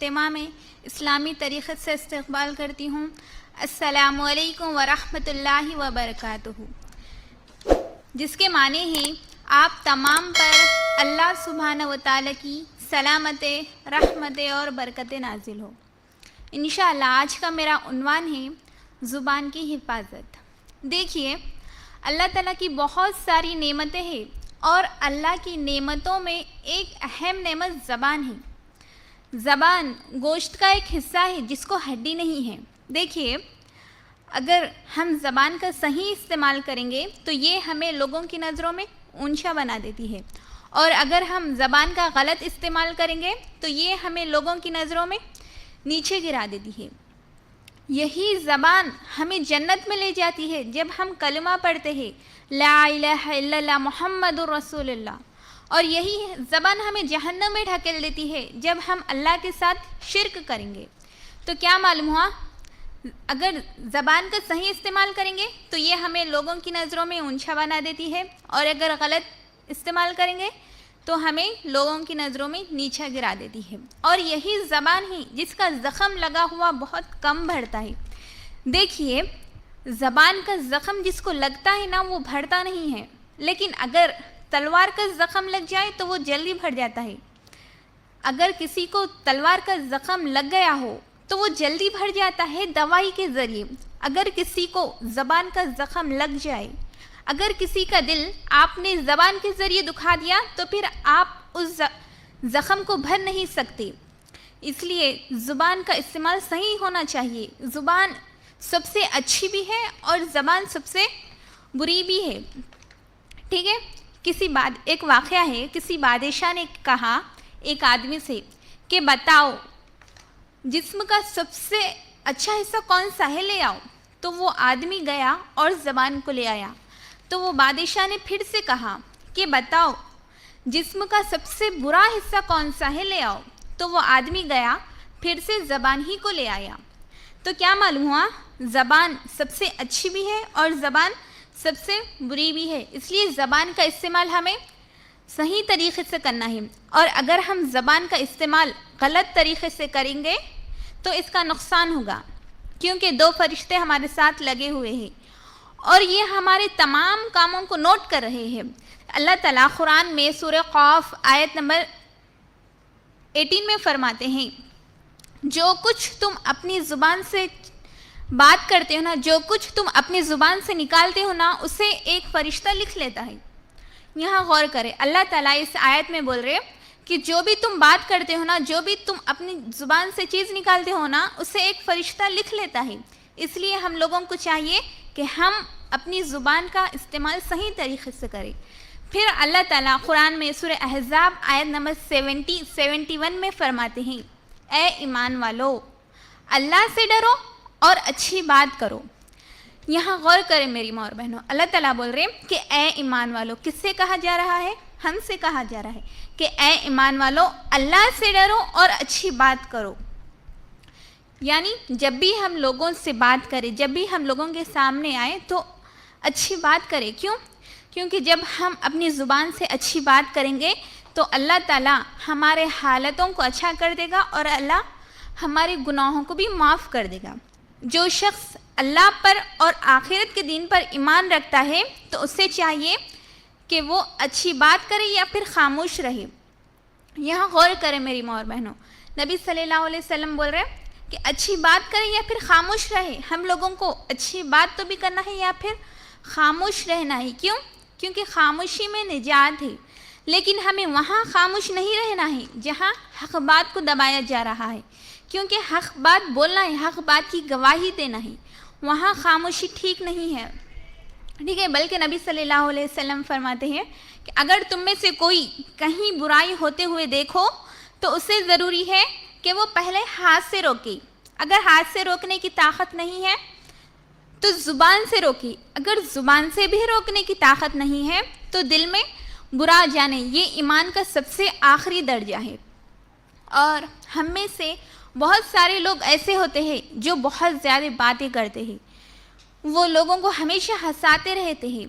اجتماع میں اسلامی طریقے سے استقبال کرتی ہوں۔ السلام علیکم ورحمۃ اللہ وبرکاتہ، جس کے معنی ہے آپ تمام پر اللہ سبحانہ و تعالیٰ کی سلامت، رحمت اور برکت نازل ہو۔ انشاءاللہ آج کا میرا عنوان ہے زبان کی حفاظت۔ دیکھیے، اللہ تعالیٰ کی بہت ساری نعمتیں ہیں اور اللہ کی نعمتوں میں ایک اہم نعمت زبان ہے۔ زبان گوشت کا ایک حصہ ہے جس کو ہڈی نہیں ہے۔ دیکھیے، اگر ہم زبان کا صحیح استعمال کریں گے تو یہ ہمیں لوگوں کی نظروں میں اونچا بنا دیتی ہے، اور اگر ہم زبان کا غلط استعمال کریں گے تو یہ ہمیں لوگوں کی نظروں میں نیچے گرا دیتی ہے۔ یہی زبان ہمیں جنت میں لے جاتی ہے جب ہم کلمہ پڑھتے ہیں لا الہ الا اللہ محمد الرسول اللہ، اور یہی زبان ہمیں جہنم میں ڈھکیل دیتی ہے جب ہم اللہ کے ساتھ شرک کریں گے۔ تو کیا معلوم ہوا؟ اگر زبان کا صحیح استعمال کریں گے تو یہ ہمیں لوگوں کی نظروں میں اونچا بنا دیتی ہے، اور اگر غلط استعمال کریں گے تو ہمیں لوگوں کی نظروں میں نیچا گرا دیتی ہے۔ اور یہی زبان ہی جس کا زخم لگا ہوا بہت کم بڑھتا ہے۔ دیکھیے، زبان کا زخم جس کو لگتا ہے نا وہ بڑھتا نہیں ہے، لیکن اگر تلوار کا زخم لگ جائے تو وہ جلدی بڑھ جاتا ہے۔ اگر کسی کو تلوار کا زخم لگ گیا ہو تو وہ جلدی بڑھ جاتا ہے دوائی کے ذریعے۔ اگر کسی کو زبان کا زخم لگ جائے، اگر کسی کا دل آپ نے زبان کے ذریعے دکھا دیا تو پھر آپ اس زخم کو بھر نہیں سکتے۔ اس لیے زبان کا استعمال صحیح ہونا چاہیے۔ زبان سب سے اچھی بھی ہے اور زبان سب سے بری بھی ہے، ٹھیک ہے؟ ایک واقعہ ہے، کسی بادشاہ نے کہا ایک آدمی سے کہ بتاؤ جسم کا سب سے اچھا حصہ کون سا ہے، لے آؤ۔ تو وہ آدمی گیا اور زبان کو لے آیا۔ تو وہ بادشاہ نے پھر سے کہا کہ بتاؤ جسم کا سب سے برا حصہ کون سا ہے، لے آؤ۔ تو وہ آدمی گیا، پھر سے زبان ہی کو لے آیا۔ تو کیا معلوم ہوا؟ زبان سب سے اچھی بھی ہے اور زبان سب سے بری بھی ہے۔ اس لیے زبان کا استعمال ہمیں صحیح طریقے سے کرنا ہے، اور اگر ہم زبان کا استعمال غلط طریقے سے کریں گے تو اس کا نقصان ہوگا، کیونکہ دو فرشتے ہمارے ساتھ لگے ہوئے ہیں اور یہ ہمارے تمام کاموں کو نوٹ کر رہے ہیں۔ اللہ تعالیٰ قرآن میں سورہ قاف آیت نمبر 18 میں فرماتے ہیں، جو کچھ تم اپنی زبان سے بات کرتے ہو نا، جو کچھ تم اپنی زبان سے نکالتے ہو نا، اسے ایک فرشتہ لکھ لیتا ہے۔ یہاں غور کریں، اللہ تعالیٰ اس آیت میں بول رہے کہ جو بھی تم بات کرتے ہو نا، جو بھی تم اپنی زبان سے چیز نکالتے ہو نا، اسے ایک فرشتہ لکھ لیتا ہے۔ اس لیے ہم لوگوں کو چاہیے کہ ہم اپنی زبان کا استعمال صحیح طریقے سے کریں۔ پھر اللہ تعالیٰ قرآن میں سورہ احزاب آیت نمبر 71 میں فرماتے ہیں، اے ایمان والو، اللہ سے ڈرو اور اچھی بات کرو۔ یہاں غور کریں میری ماں اور بہنوں، اللہ تعالیٰ بول رہے ہیں کہ اے ایمان والو، کس سے کہا جا رہا ہے؟ ہم سے کہا جا رہا ہے کہ اے ایمان والو، اللہ سے ڈرو اور اچھی بات کرو۔ یعنی جب بھی ہم لوگوں سے بات کریں، جب بھی ہم لوگوں کے سامنے آئیں تو اچھی بات کریں۔ کیونکہ جب ہم اپنی زبان سے اچھی بات کریں گے تو اللہ تعالیٰ ہمارے حالتوں کو اچھا کر دے گا اور اللہ ہمارے گناہوں کو بھی معاف کر دے گا۔ جو شخص اللہ پر اور آخرت کے دین پر ایمان رکھتا ہے تو اس سے چاہیے کہ وہ اچھی بات کرے یا پھر خاموش رہے۔ یہاں غور کریں میری ماں اور بہنوں، نبی صلی اللہ علیہ وسلم بول رہے ہیں کہ اچھی بات کرے یا پھر خاموش رہے۔ ہم لوگوں کو اچھی بات تو بھی کرنا ہے یا پھر خاموش رہنا ہے۔ کیونکہ خاموشی میں نجات ہے، لیکن ہمیں وہاں خاموش نہیں رہنا ہے جہاں حق بات کو دبایا جا رہا ہے، کیونکہ حق بات بولنا ہے، حق بات کی گواہی دینا ہے، وہاں خاموشی ٹھیک نہیں ہے، ٹھیک ہے؟ بلکہ نبی صلی اللہ علیہ وسلم فرماتے ہیں کہ اگر تم میں سے کوئی کہیں برائی ہوتے ہوئے دیکھو تو اسے ضروری ہے کہ وہ پہلے ہاتھ سے روکے۔ اگر ہاتھ سے روکنے کی طاقت نہیں ہے تو زبان سے روکے۔ اگر زبان سے بھی روکنے کی طاقت نہیں ہے تو دل میں برا جانے۔ یہ ایمان کا سب سے آخری درجہ ہے۔ اور ہم میں سے بہت سارے لوگ ایسے ہوتے ہیں جو بہت زیادہ باتیں کرتے ہیں، وہ لوگوں کو ہمیشہ ہنساتے رہتے ہیں،